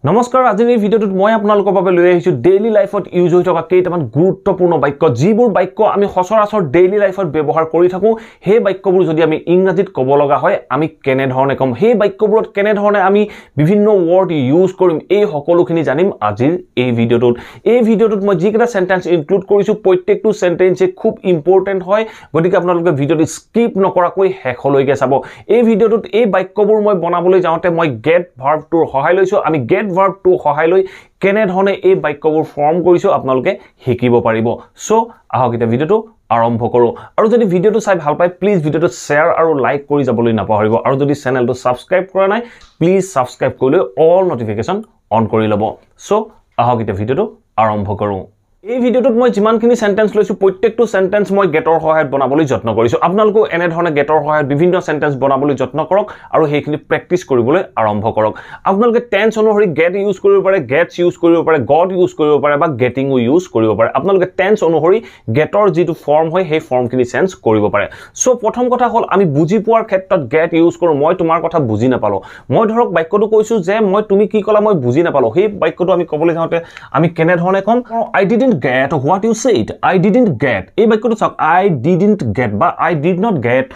নমস্কাৰ আজিৰ এই ভিডিঅ'টোত মই আপোনালোকৰ বাবে লৈ আহিছো ডেইলি লাইফত ইউজ হৈ থকা কেইটামান গুৰুত্বপূৰ্ণ বাক্য যিবোৰ বাক্য আমি সচৰাচৰ ডেইলি লাইফত ব্যৱহাৰ কৰি থাকো সেই বাক্যবোৰ যদি আমি ইংৰাজীত ক'ব লগা হয় আমি কেনে ধৰণে কম সেই বাক্যবোৰত কেনে ধৰণে আমি বিভিন্ন ওয়াৰ্ড ইউজ কৰিম এই সকলোখিনি জানিম আজিৰ এই ভিডিঅ'টোত মই যিকেইটা সেন্টেন্স ইনক্লুড কৰিছো প্ৰত্যেকটো সেন্টেন্সে খুব ইম্পৰ্টেন্ট হয় গতিকে আপোনালোকে ভিডিঅ'টো স্কিপ নকৰাকৈ শেষলৈকে চাব এই ভিডিঅ'টোত এই বাক্যবোৰ মই বনাবলৈ যাওঁতে মই গেট ভাৰ্বটোৰ সহায় লৈছো আমি গেট verb to সহায় লৈ কেনে ধৰণে এই বাক্যবোৰ ফৰ্ম কৰিছো আপোনালোকে শিকিব পাৰিব সো আহক এটা ভিডিঅটো আৰম্ভ কৰো আৰু যদি ভিডিঅটো চাই ভাল পায় প্লিজ ভিডিঅটো শেয়াৰ আৰু লাইক কৰি যাবলৈ নাপাহৰিব আৰু যদি চেনেলটো সাবস্ক্ৰাইব কৰা নাই প্লিজ সাবস্ক্ৰাইব কৰি লৈ অল নটিফিকেশন অন কৰি লব সো আহক এটা ভিডিঅটো আৰম্ভ কৰো এই ভিডিঅটোত মই যিমানখিনি সেন্টেন্স লৈছো প্ৰত্যেকটো সেন্টেন্স মই গেটৰ সহায়ত বনাবলৈ যত্ন কৰিছো আপোনালোকো এনে ধৰণে গেটৰ সহায়ত বিভিন্ন সেন্টেন্স বনাবলৈ যত্ন কৰক আৰু হেইখিনি প্ৰেক্টিস কৰিবলৈ আৰম্ভ কৰক আপোনালোকে টেন্স অনুসৰি গেট ইউজ কৰিব পাৰে গেটস ইউজ কৰিব পাৰে গট ইউজ কৰিব পাৰে বা গেটিং ইউজ কৰিব পাৰে আপোনালোকে টেন্স অনুসৰি গেটৰ যেটো ফৰ্ম হয় সেই ফৰ্মখিনি চেঞ্জ কৰিব পাৰে সো প্ৰথম কথা হল আমি বুজি পোৱাৰ ক্ষেত্ৰত গেট ইউজ কৰো মই তোমাৰ কথা বুজি নাপালো মই ধৰক বাক্যটো কৈছো যে মই তুমি কি কলা মই বুজি নাপালো সেই বাক্যটো আমি ক'বলৈ যাওঁতে আমি কেনে ধৰণে কম I didn't get what you said I didn't get এই বাক্যটো চাওক I didn't get বা I did not get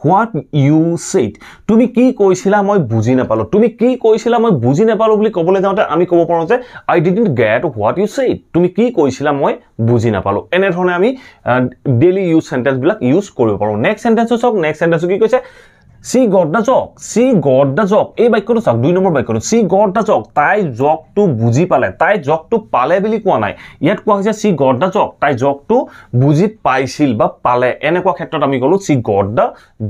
what you said তুমি কি কৈছিলা মই বুজি নাপালো তুমি কি কৈছিলা মই বুজি নাপালো বুলি ক'বলৈ যাওঁতে আমি ক'ব পাৰো যে I didn't get what you said তুমি কি কৈছিলা মই বুজি নাপালো এনে ধৰণে আমি ডেইলি ইউজ সেন্টেন্স বিলাক ইউজ কৰিব পাৰো নেক্সট সেন্টেন্সটো চাওক নেক্সট সেন্টেন্সটো কি কৈছে She got the job. She got the job. এই বাক্যটো চাওক 2 নম্বৰ বাক্যটো She got the job. তাই জবটো বুজি পালে তাই জবটো পালে বুলি কোৱা নাই ইয়াত কোৱা হৈছে She got the job. তাই জবটো বুজি পাইছিল বা পালে এনেকুৱা ক্ষেত্ৰত আমি কলো She got the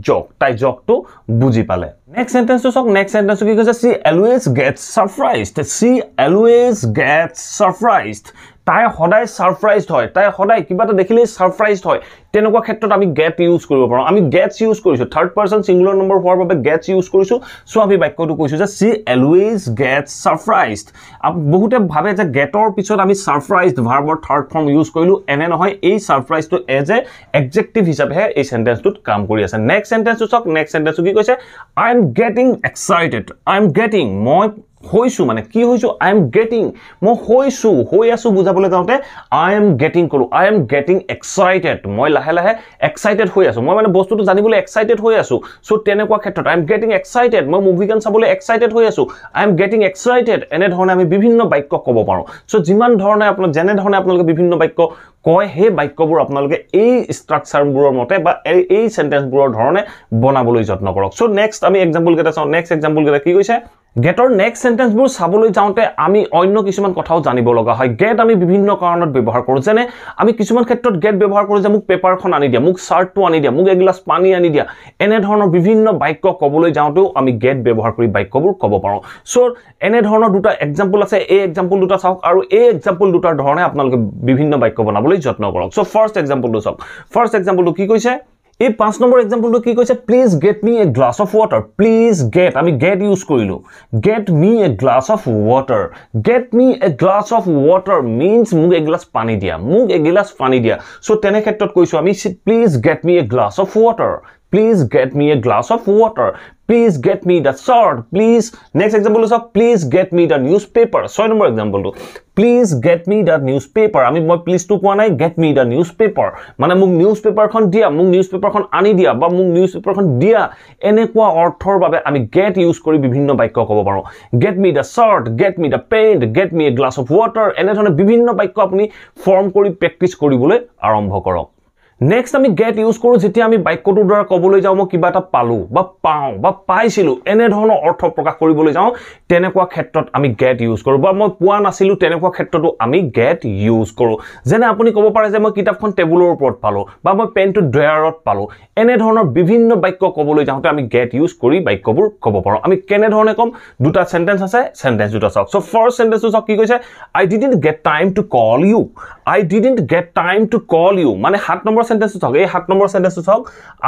job. তাই জবটো বুজি পালে নেক্সট সেন্টেন্সটো চাওক নেক্সট সেন্টেন্সটো কি কৈছে She always gets surprised. She always gets surprised. তাই সদায় সারপ্রাইজড হয় তাই সদায় কিবাটা দেখিলে সারপ্রাইজড হয় তেনেকুৱা ক্ষেত্ৰত আমি গেট ইউজ কৰিব পাৰো আমি গেটস ইউজ কৰিছো থাৰ্ড পাৰসন সিঙ্গুলাৰ নম্বৰ হোৱাৰ বাবে গেটস ইউজ কৰিছো সো আমি বাক্যটো কৈছো যে she always gets surprised বহুতে ভাবে যে গেটৰ পিছত আমি সাৰপ্ৰাইজড ভাৰ্বৰ থাৰ্ড ফৰ্ম ইউজ কৰিলো এনে নহয় এই সাৰপ্ৰাইজটো এজ এ এডজেক্টিভ হিচাপে এই সেন্টেন্সটোত কাম কৰি আছে নেক্সট সেন্টেন্সটো চাওক নেক্সট সেন্টেন্সটো কি কৈছে I am getting excited I am getting মই হইছো মানে কি হইছো I am getting মই হইছো হৈ আছো বুজাবলৈ যাওঁতে I am getting কলো I am getting excited মই লাহে লাহে এক্সাইটেড হৈ আছো মই মানে বস্তুটো জানিবলৈ এক্সাইটেড হৈ আছো সো তেনেকুৱা ক্ষেত্ৰত I am getting excited মই মুভি গান চাবলৈ এক্সাইটেড হৈ আছো I am getting excited এনে ধৰণে আমি বিভিন্ন বাক্য ক'ব পাৰো সো যিমান ধৰণে আপোনাৰ যেনে ধৰণে আপোনালোকে বিভিন্ন বাক্য কয় হে বাক্যবোৰ আপোনালোকে এই ষ্ট্ৰাকচাৰবোৰৰ মতে বা এই সেন্টেন্সবোৰৰ ধৰণে বনাবলৈ যত্ন কৰক সো নেক্সট আমি এক্সাম্পল কেটা চাও নেক্সট এক্সাম্পল কেটা কি কৈছে গেটৰ নেক্সট সেন্টেন্সবোৰ চাবলৈ যাওঁতে আমি অন্য কিছুমান কথাও জানিব লগা হয় গেট আমি বিভিন্ন কাৰণত ব্যৱহাৰ কৰো যেনে আমি কিছুমান ক্ষেত্ৰত গেট ব্যৱহাৰ কৰো যে মোক পেপাৰখন আনি দিয়া মোক শাৰ্টটো আনি দিয়া মোক এগিলাস পানী আনি দিয়া এনে ধৰণৰ বিভিন্ন বাক্য ক'বলৈ যাওঁতেও আমি গেট ব্যৱহাৰ কৰি বাক্যবোৰ ক'ব পাৰো সো এনে ধৰণৰ দুটা এক্সাম্পল আছে এই এক্সাম্পল দুটা চাওক আৰু এই এক্সাম্পল দুটাৰ ধৰণে আপোনালোকে বিভিন্ন বাক্য বনাবলৈ যত্ন কৰক সো ফাৰ্স্ট এক্সাম্পলটো চাওক ফাৰ্স্ট এক্সাম্পলটো কি কৈছে এই 5 নম্বৰ এক্সাম্পলটো কি কৈছে please get me a glass of water please get আমি গেট ইউজ কৰিলো get me a glass of water get me a glass of water means মোক এগিলাস পানী দিয়া মোক এগিলাস পানী দিয়া সো তেনে ক্ষেত্ৰত কৈছো আমি please get me a glass of water Please get me a glass of water. Please get me the sword. Please. Next example is please get me the newspaper. 6 number example to. Please get me the newspaper. I mean, please to koa nai get me the newspaper. Mane muk newspaper khon dia, muk newspaper khon ani dia, ba muk newspaper khon dia. Enekwa orthor babe ami get use kori bibhinno bakyo kobo paro. Get me the sword, get me the paint, get me a glass of water. Ene dhone bibhinno bakyo apuni form kori practice koribole arambho korok. Next আমি get use কৰো যেতিয়া আমি বাক্যটোৰ দ্বাৰা ক'বলৈ যাওঁ মই কিবা এটা পালো বা পাও বা পাইছিলো এনে ধৰণৰ অৰ্থ প্ৰকাশ কৰিবলৈ যাওঁ তেনেকুৱা ক্ষেত্ৰত আমি get ইউজ কৰো বা মই পোৱা নাছিলো তেনেকুৱা ক্ষেত্ৰতো আমি get ইউজ কৰো যেনে আপুনি ক'ব পাৰে যে মই কিতাপখন টেবুলৰ ওপৰত পালো বা মই পেনটো ড্ৰয়াৰত পালো এনে ধৰণৰ বিভিন্ন বাক্য ক'বলৈ যাওঁতে আমি get ইউজ কৰি বাক্যবোৰ ক'ব পাৰো আমি কেনে ধৰণে কম দুটা সেন্টেন্স আছে সেন্টেন্স দুটা চাওক সো ফাৰ্স্ট সেন্টেন্সটো চাওক কি কৈছে I didn't get time to call you I didn't get time to call you মানে 7 নম্বৰ সেন্টেন্স চাওক এই 7 নম্বৰ সেন্টেন্সটো চাওক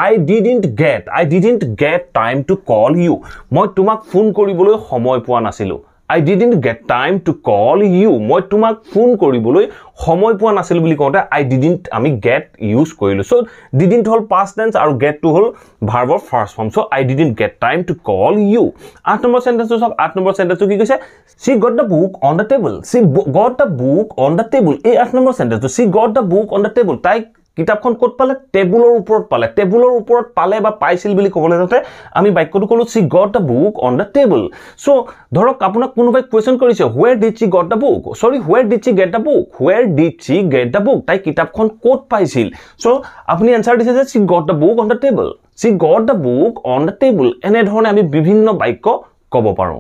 I didn't get time to call you মই তোমাক ফোন কৰিবলৈ সময় পোৱা নাছিলো I didn't get time to call you. মই তোমাক ফোন কৰিবলৈ সময় পোৱা নাছিল বুলি কওঁতে I didn't আমি get ইউজ কৰিলো so didn't hall past tense আৰু get to hall verb of first form so I didn't get time to call you 8 number সেন্টেন্সটো সব 8 নম্বৰ সেন্টেন্সটো কি কৈছে she got the book on the table she got the book on the table এই 8 number সেন্টেন্সটো she got the book on the table তাই কিতাপখন ক'ত পালে টেবুলৰ ওপৰত পালে টেবুলৰ ওপৰত পালে বা পাইছিল বুলি ক'বলৈ যাওঁতে আমি বাক্যটো ক'লো she got the book on the table so ধৰক আপোনাক কোনোবাই কোৱেশ্চন কৰিছে where did she got the book sorry where did she get the book where did she get the book তাই কিতাপখন ক'ত পাইছিল so আপুনি আনসাৰ দিছে যে she got the book on the table she got the book on the table এনে ধৰণে আমি বিভিন্ন বাক্য ক'ব পাৰো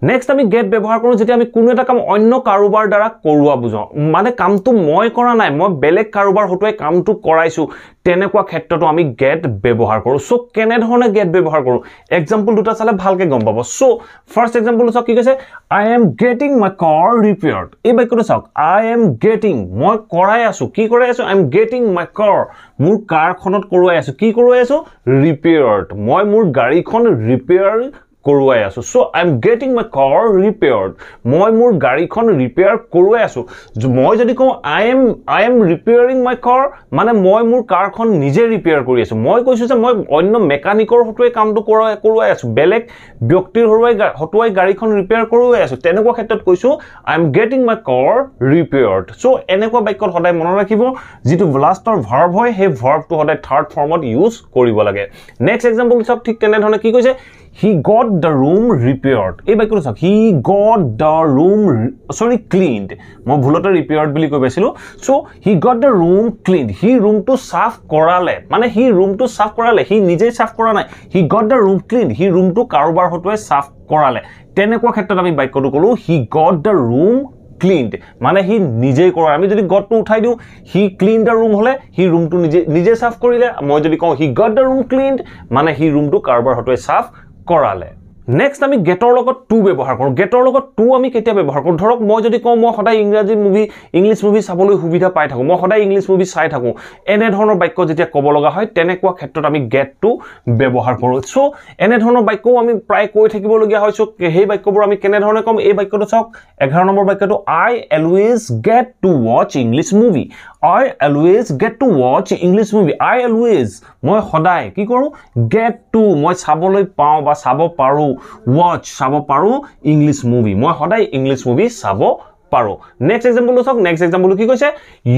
Next আমি get ব্যৱহাৰ কৰো যেতিয়া আমি কোনো এটা কাম অন্য কাৰোবাৰ দ্বাৰা কৰোৱা বুজাও মানে কামটো মই কৰা নাই মই বেলেগ কাৰোবাৰ হতুৱাই কামটো কৰাইছো তেনেকুৱা ক্ষেত্ৰটো আমি get ব্যৱহাৰ কৰো সো কেনে ধৰণে get ব্যৱহাৰ কৰো এক্সাম্পল দুটা চালে ভালকে গম পাব সো ফাৰ্স্ট এক্সাম্পল চাওক কি কৈছে I am getting my car repaired এই বাক্যটো চাওক I am getting মই কৰাই আছো কি কৰাই আছো I am getting my car মোৰ কাৰখনত কৰোৱাই আছো কি কৰোৱাই আছো repaired মই মোৰ গাড়ীখন ৰিপেয়াৰ কৰোৱাই আছো so I am getting my car repaired মই মোৰ গাড়ীখন ৰিপেয়াৰ কৰোৱাই আছো মই যদি কওঁ I am repairing my car মানে মই মোৰ কাৰখন নিজে ৰিপেয়াৰ কৰি আছো মই কৈছো যে মই অন্য মেকানিকৰ হতুৱাই কামটো কৰোৱাই আছো বেলেগ ব্যক্তিৰ হতুৱাই গাড়ীখন ৰিপেয়াৰ কৰোৱাই আছো তেনেকুৱা ক্ষেত্ৰত কৈছো I am getting my car repaired so এনেকুৱা বাক্যত সদায় মনত ৰাখিব যেটো লাষ্টৰ ভাৰ্ব হয় সেই ভাৰ্বটো সদায় থাৰ্ড ফৰ্মত ইউজ কৰিব লাগে নেক্সট এক্সাম্পল চাওক ঠিক তেনে ধৰণে কি কৈছে He got the room repaired. এই বাক্যটো চাওক he got the room cleaned. মই ভুলতে repaired বুলি কৈ পাইছিলো so he got the room cleaned. He room to সাফ কৰালে মানে he room to সাফ কৰালে he নিজে সাফ কৰা নাই he got the room cleaned. He room to কাৰোবাৰ হতুৱাই সাফ কৰালে তেনেকুৱা ক্ষেত্ৰত আমি বাক্যটো কলো he got the room cleaned মানে হি নিজে কৰা আমি যদি got টো উঠাই দিও he cleaned the room হলে হি room টো নিজে সাফ কৰিলে মই যদি কওঁ he got the room cleaned মানে হি room টো কাৰোবাৰ হতুৱাই সাফ কৰালে নেক্সট আমি গেটৰ লগত টু ব্যৱহাৰ কৰো গেটৰ লগত টু আমি কেতিয়া ব্যৱহাৰ কৰো ধৰক মই যদি কওঁ মই সদায় ইংৰাজী মুভি ইংলিশ মুভি চাবলৈ সুবিধা পাই থাকো মই সদায় ইংলিশ মুভি চাই থাকো এনে ধৰণৰ বাক্য যেতিয়া ক'ব লগা হয় তেনেকুৱা ক্ষেত্ৰত আমি গেট টু ব্যৱহাৰ কৰো সো এনে ধৰণৰ বাক্য আমি প্ৰায় কৈ থাকিব লগিয়া হয় সো সেই বাক্যবোৰ আমি কেনে ধৰণে কম এই বাক্যটো চাওক 11 নম্বৰ বাক্যটো I always get to watch English movie I always get to watch English movie I always মই সদায় কি কৰো get to মই চাবলৈ পাও বা চাব পাৰো watch চাব পাৰো English movie মই সদায় English movie চাব পাৰো নেক্সট এক্সাম্পল চাওক নেক্সট এক্সাম্পল কি কৈছে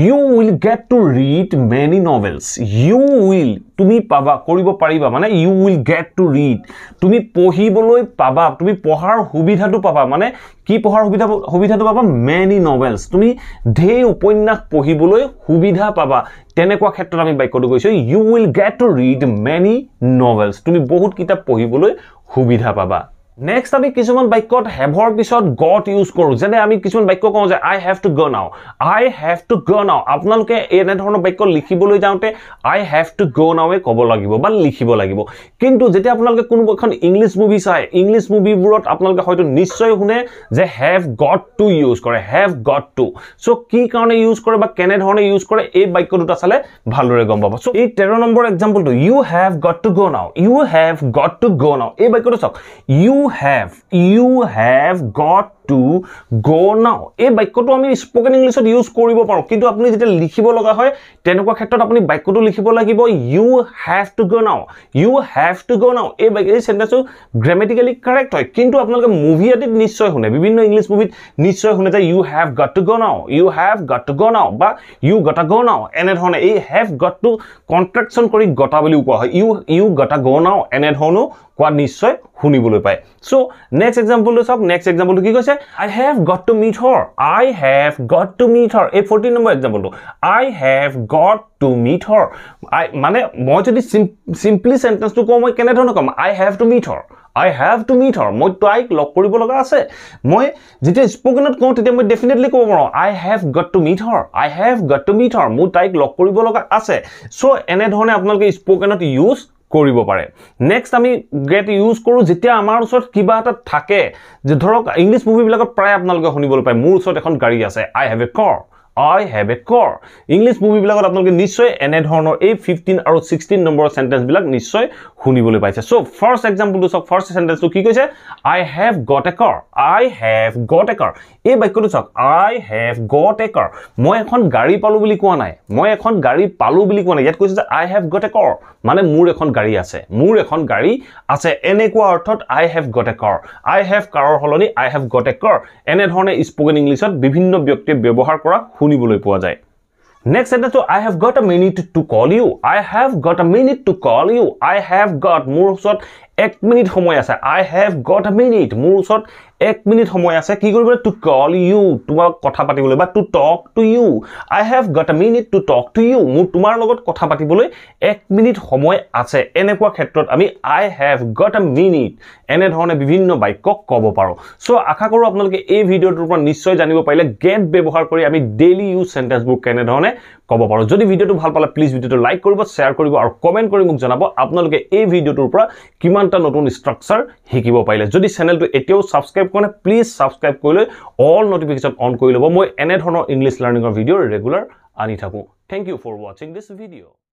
you will get to read many novels you will তুমি পাবা কৰিব পাৰিবা মানে you will get to read তুমি পঢ়িবলৈ পাবা তুমি পঢ়াৰ সুবিধাটো পাবা মানে কি পঢ়াৰ সুবিধাটো পাবা many novels তুমি ধেৰ উপন্যাস পঢ়িবলৈ সুবিধা পাবা তেনেকুৱা ক্ষেত্ৰত আমি বাক্যটো কৈছো you will get to read many novels তুমি বহুত কিতাপ পঢ়িবলৈ সুবিধা পাবা Next আমি কিছুমান বাক্যত হেভৰ পিছত got ইউজ কৰো যেনে আমি কিছুমান বাক্য কওঁ যে I have to go now I have to go now আপোনালোকে এনে ধৰণৰ বাক্য লিখিবলৈ যাওঁতে I have to go now এ ক'ব লাগিব বা লিখিব লাগিব কিন্তু যেতিয়া আপোনালোকে কোনো এখন ইংলিশ মুভি চাই ইংলিশ মুভিবোৰত আপোনালোকে হয়তো নিশ্চয় শুনে যে have got to ইউজ কৰে have got to সো কি কাৰণে ইউজ কৰে বা কেনে ধৰণে ইউজ কৰে এই বাক্য দুটা চালে ভালদৰে গম পাব সো এই 13 number এক্সাম্পলটো you have got to go now you have got to go now এই বাক্যটো চাওক you have got to go now এই বাক্যটো আমি স্পোকেন ইংলিশত ইউজ কৰিব পাৰো কিন্তু আপুনি যেতিয়া লিখিব লগা হয় তেনেকুৱা ক্ষেত্ৰত আপুনি বাক্যটো লিখিব লাগিব you have to go now এই সেন্টেন্সটো গ্ৰামাটিক্যালি কাৰেক্ট হয় কিন্তু আপোনালোকে মুভি এটিত নিশ্চয় শুনে বিভিন্ন ইংলিশ মুভিত নিশ্চয় শুনে যে you have got to go now বা you gotta go now এনে ধৰণে এই have got to কন্ট্ৰাকচন কৰি gotta বুলি কোৱা হয় you gotta go now এনে ধৰণে কোৱা নিশ্চয় শুনিবলৈ পায় সো নেক্সট এক্সাম্পলটো চাওক নেক্সট এক্সাম্পলটো কি কৈছে I have got to meet her এই 14 number এক্সাম্পলটো I have got to meet her মানে মই যদি সিম্পলি সেন্টেন্সটো কওঁ মই কেনে ধৰণে কম I have to meet her মই তাইক লগ কৰিব লগা আছে মই যেতিয়া স্পোকেনত কওঁ তেতিয়া মই ডেফিনেটলি ক'ব পাৰো I have got to meet her মই তাইক লগ কৰিব লগা আছে সো এনে ধৰণে আপোনালোকে স্পোকেনত ইউজ কৰিব পাৰে নেক্সট আমি গেট ইউজ কৰো যেতিয়া আমাৰ ওচৰত কিবা এটা থাকে যে ধৰক ইংলিশ মুভি বিলাকত প্ৰায় আপোনালোকে শুনিবলৈ পায় মোৰ ওচৰত এখন গাড়ী আছে I have a car I have a car. English movie বিলাকত আপোনালোকে নিশ্চয় এনে ধৰণৰ এই 15 আৰু 16 নম্বৰ সেন্টেন্স বিলাক নিশ্চয় শুনিবলৈ পাইছে সো ফাৰ্স্ট এক্সাম্পলটো চাওক ফাৰ্স্ট সেন্টেন্সটো কি কৈছে I have got a car. I have got a car. এই বাক্যটো চাওক I have got a car. মই এখন গাড়ী পালো বুলি কোৱা নাই মই এখন গাড়ী পালো বুলি কোৱা নাই ইয়াত কৈছে যে I have got a car মানে মোৰ এখন গাড়ী আছে এনেকুৱা অৰ্থত I have got a car. I have car হলনি I have got a car. এনে ধৰণে স্পোকেন ইংলিশত বিভিন্ন ব্যক্তিয়ে ব্যৱহাৰ কৰা শুনিবলৈ পোৱা যায় Next sentence I have got a minute to call you. I have got a minute to call you. I have got মোৰ ওচৰত 1 মিনিট সময় আছে I have got a minute মোৰ ওচৰত 1 মিনিট সময় আছে কি কৰিব to call you তোমাৰ কথা পাতিবলৈ বা to talk to you I have got a minute to talk to you মোৰ তোমাৰ লগত কথা পাতিবলৈ 1 মিনিট সময় আছে এনেকুৱা ক্ষেত্ৰত আমি I have got a minute এনে ধৰণে বিভিন্ন বাক্য ক'ব পাৰো সো আশা কৰো আপোনালোকে এই ভিডিওটোৰ পৰা নিশ্চয় জানিব পাৰিলে get ব্যৱহাৰ কৰি আমি ডেইলি ইউজ সেন্টেন্সবোৰ কেনে ধৰণে ক'ব পাৰো যদি ভিডিওটো ভাল পালে প্লিজ ভিডিওটো লাইক কৰিব শেয়াৰ কৰিব আৰু কমেন্ট কৰি মোক জনাব আপোনালোকে এই ভিডিওটোৰ পৰা কিমানটা নতুন স্ট্ৰাকচাৰ শিকিব পাৰিলে যদি চেনেলটো এতিয়াও সাবস্ক্ৰাইব কৰে প্লিজ সাবস্ক্ৰাইব কৰি লৈ অল নোটিফিকেশন অন কৰি ল'ব মই এনে ধৰণৰ ইংলিশ লাৰ্নিংৰ ভিডিও ৰেগুলাৰ আনি থাকো thank you for watching this video